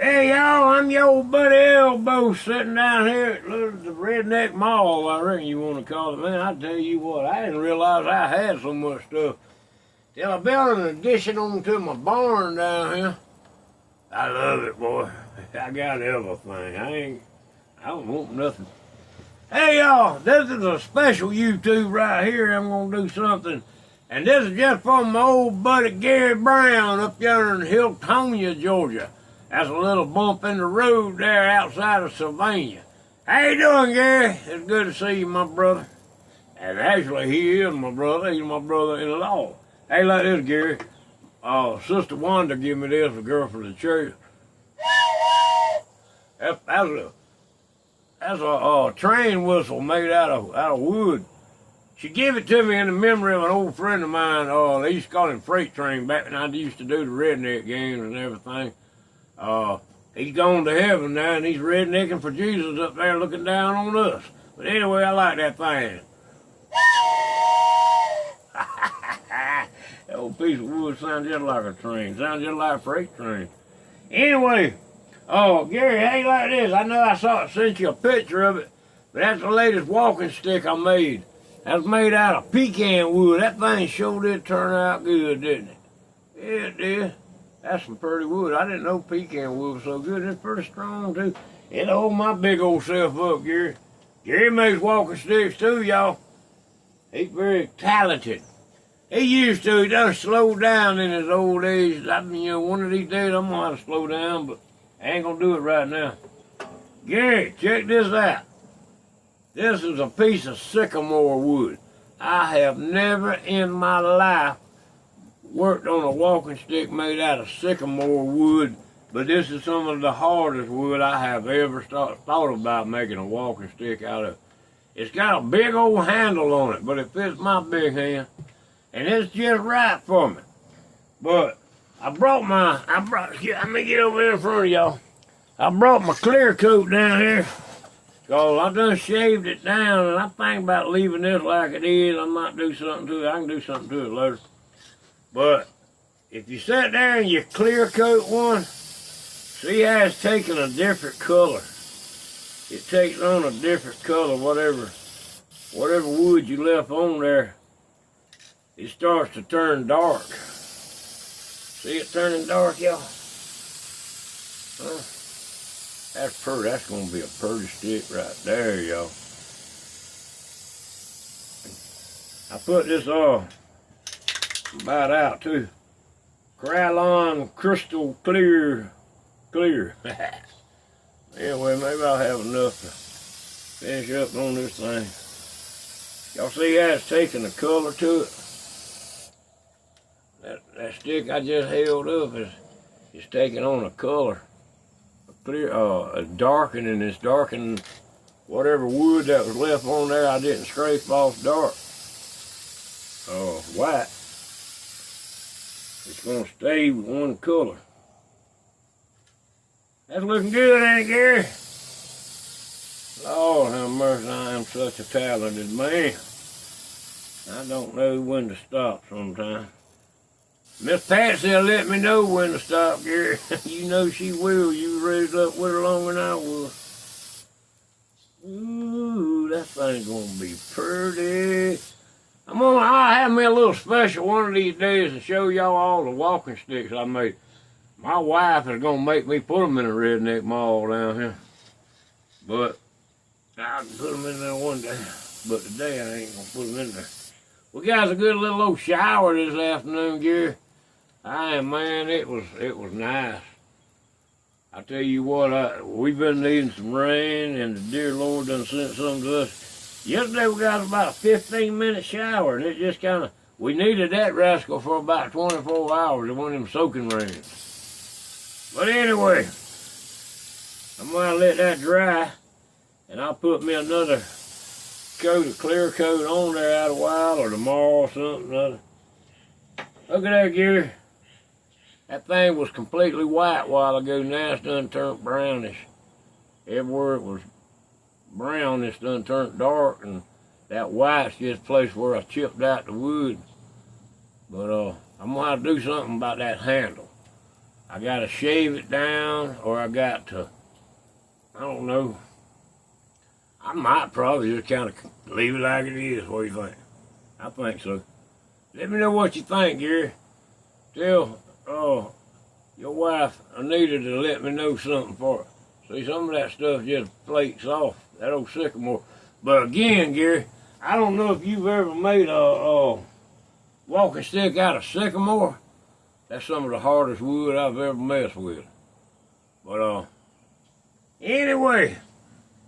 Hey y'all, I'm your old buddy Elbow sitting down here at the Redneck Mall, I reckon you want to call it. Man, I tell you what, I didn't realize I had so much stuff till I built an addition onto my barn down here. I love it, boy. I got everything. I don't want nothing. Hey y'all, this is a special YouTube right here. I'm gonna do something. And this is just from my old buddy Gary Brown up yonder in Hiltonia, Georgia. That's a little bump in the road there outside of Sylvania. How you doing, Gary? It's good to see you, my brother. And actually, he is my brother. He's my brother-in-law. Hey, like this, Gary. Sister Wanda gave me this, a girl from the church. That's a train whistle made out of wood. She gave it to me in the memory of an old friend of mine. They used to call him Freight Train back when I used to do the redneck games and everything. He's gone to heaven now, and he's rednecking for Jesus up there looking down on us. But anyway, I like that thing. That old piece of wood sounds just like a train. Sounds just like a freight train. Anyway, Gary, hey, like this. I know I sent you a picture of it, but that's the latest walking stick I made. That's made out of pecan wood. That thing sure did turn out good, didn't it? Yeah, it did. That's some pretty wood. I didn't know pecan wood was so good. It's pretty strong, too. It'll hold my big old self up, Gary. Gary makes walking sticks, too, y'all. He's very talented. He used to. He done slowed down in his old age. One of these days I'm going to have to slow down, but I ain't going to do it right now. Gary, check this out. This is a piece of sycamore wood. I have never in my life worked on a walking stick made out of sycamore wood, but this is some of the hardest wood I have ever thought about making a walking stick out of. It's got a big old handle on it, but it fits my big hand, and it's just right for me. But let me get over here in front of y'all. I brought my clear coat down here, because I done shaved it down, and I think about leaving this like it is. I might do something to it. I can do something to it later. But if you sit there and you clear coat one, see how it's taking a different color. It takes on a different color, whatever wood you left on there, it starts to turn dark. See it turning dark, y'all? That's pretty. That's gonna be a pretty stick right there, y'all. I put this about out too. Krylon Crystal Clear. Anyway, maybe I'll have enough to finish up on this thing. Y'all see how it's taking the color to it? That stick I just held up is taking on a color. It's darkening whatever wood that was left on there I didn't scrape off dark. White. It's gonna stay with one color. That's looking good, ain't it, Gary? Lord have mercy, I am such a talented man. I don't know when to stop sometimes. Miss Patsy will let me know when to stop, Gary. You know she will. You raised up with her longer than I was. Ooh, that thing's gonna be pretty. I'll have me a little special one of these days and show y'all all the walking sticks I made. My wife is gonna make me put them in a Redneck Mall down here. But I can put them in there one day. But today I ain't gonna put them in there. We got a good little old shower this afternoon, Gary. Man, it was nice. I tell you what, we've been needing some rain, and the dear Lord done sent some to us. Yesterday we got about a 15-minute shower, and it just we needed that rascal for about 24 hours. It wasn't them soaking rains. But anyway, I'm gonna let that dry, and I'll put me another clear coat on there out a while, or tomorrow or something other. Look at that, Gary. That thing was completely white a while ago. Now it's done turned brownish. Everywhere it was brown, it's done turned dark, and that white's just a place where I chipped out the wood. But I'm gonna have to do something about that handle. I got to shave it down, or I got to, I don't know. I might probably just kind of leave it like it is. What do you think? I think so. Let me know what you think, Gary. Tell your wife Anita to let me know something for it. See, some of that stuff just flakes off, that old sycamore. But again, Gary, I don't know if you've ever made a walking stick out of sycamore. That's some of the hardest wood I've ever messed with. But anyway,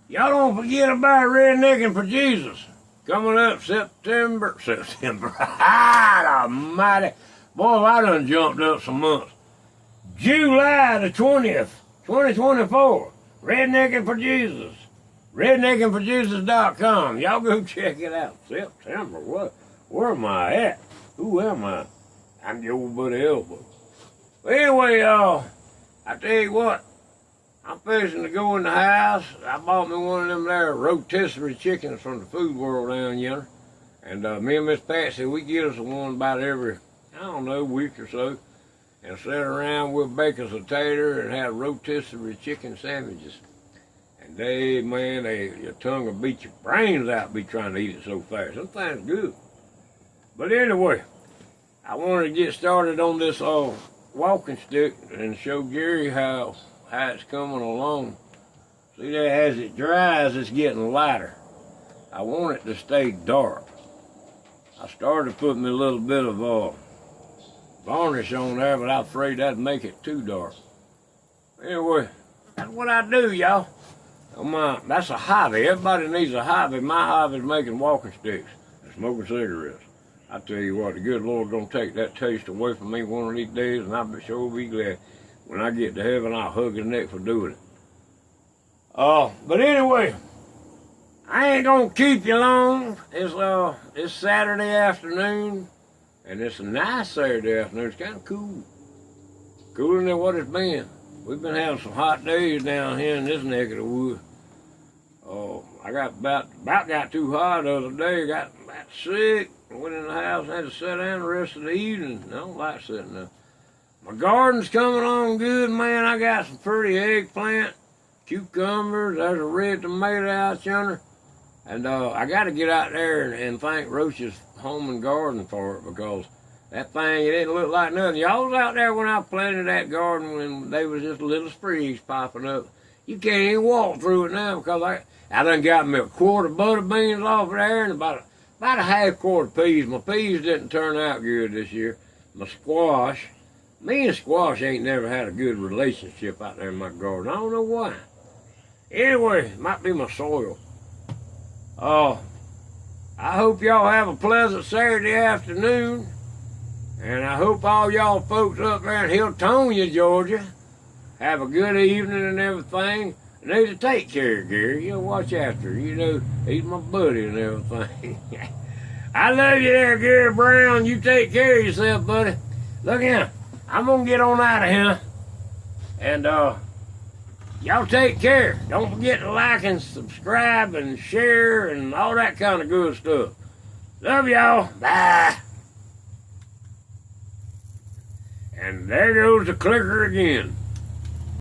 y'all don't forget about Rednecking for Jesus. Coming up September. God almighty. Boy, I done jumped up some months. July the 20th, 2024. Rednecking for Jesus. Redneckingforjesus.com. Y'all go check it out. September, what? Where am I at? Who am I? I'm your old buddy Elbow. But anyway, I tell you what. I'm fixing to go in the house. I bought me one of them there rotisserie chickens from the Food World down yonder. And me and Miss Patsy, we get us one about every, I don't know, week or so. And sit around, we'll bake us a tater and have rotisserie chicken sandwiches. And your tongue will beat your brains out be trying to eat it so fast. Sometimes good. But anyway, I wanted to get started on this walking stick and show Gary how it's coming along. See that as it dries, it's getting lighter. I want it to stay dark. I started putting a little bit of varnish on there, but I was afraid that'd make it too dark. Anyway, that's what I do, y'all. That's a hobby. Everybody needs a hobby. My hobby is making walking sticks and smoking cigarettes. I tell you what, the good Lord's gonna take that taste away from me one of these days, and I'll sure be glad. When I get to heaven, I'll hug his neck for doing it. But anyway, I ain't gonna keep you long. It's Saturday afternoon, and it's a nice Saturday afternoon. It's kind of cool. Cooler than what it's been. We've been having some hot days down here in this neck of the woods. I got got too hot the other day. Got sick. Went in the house and had to sit down the rest of the evening. I don't like sitting there. My garden's coming on good, man. I got some pretty eggplant, cucumbers. There's a red tomato out yonder. And I got to get out there and thank Roach's Home and Garden for it, because that thing, it didn't look like nothing. Y'all was out there when I planted that garden when they was just little sprigs popping up. You can't even walk through it now, because I done got me a quart of butter beans off of there and about a half quart of peas. My peas didn't turn out good this year. My squash. Me and squash ain't never had a good relationship out there in my garden. I don't know why. Anyway, it might be my soil. I hope y'all have a pleasant Saturday afternoon. And I hope all y'all folks up there in Hiltonia, Georgia, have a good evening and everything. I need to take care of Gary. You watch after. He's my buddy and everything. I love you there, Gary Brown. You take care of yourself, buddy. Look here. I'm going to get on out of here. And y'all take care. Don't forget to like and subscribe and share and all that kind of good stuff. Love y'all. Bye. And there goes the clicker again.